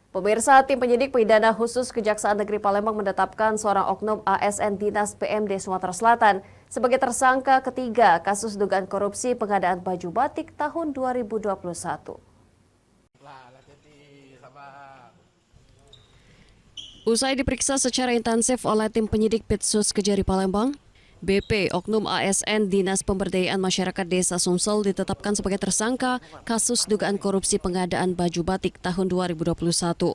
Pemirsa, tim penyidik pidana khusus Kejaksaan Negeri Palembang menetapkan seorang oknum ASN Dinas PMD Sumatera Selatan sebagai tersangka ketiga kasus dugaan korupsi pengadaan baju batik tahun 2021. Usai diperiksa secara intensif oleh tim penyidik Pitsus Kejari Palembang, BP Oknum ASN Dinas Pemberdayaan Masyarakat Desa Sumsel ditetapkan sebagai tersangka kasus dugaan korupsi pengadaan baju batik tahun 2021.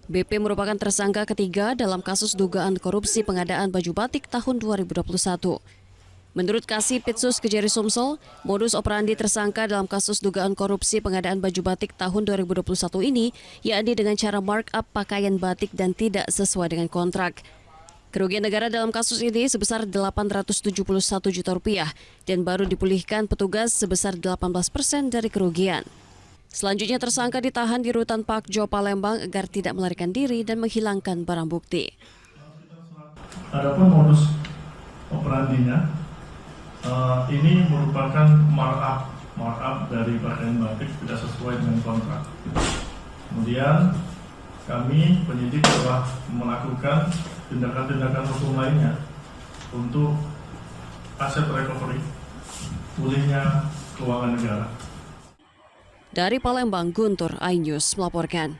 BP merupakan tersangka ketiga dalam kasus dugaan korupsi pengadaan baju batik tahun 2021. Menurut Kasih Pitsus Kejari Sumsel, modus operandi tersangka dalam kasus dugaan korupsi pengadaan baju batik tahun 2021 ini yakni dengan cara markup pakaian batik dan tidak sesuai dengan kontrak. Kerugian negara dalam kasus ini sebesar Rp871 juta dan baru dipulihkan petugas sebesar 18% dari kerugian. Selanjutnya tersangka ditahan di Rutan Park Jo Palembang agar tidak melarikan diri dan menghilangkan barang bukti. Adapun modus operandinya, ini merupakan markup dari pakaian batik tidak sesuai dengan kontrak. Kemudian kami penyidik telah melakukan tindakan-tindakan hukum lainnya untuk aset recovery, pulihnya keuangan negara. Dari Palembang, Guntur iNews melaporkan.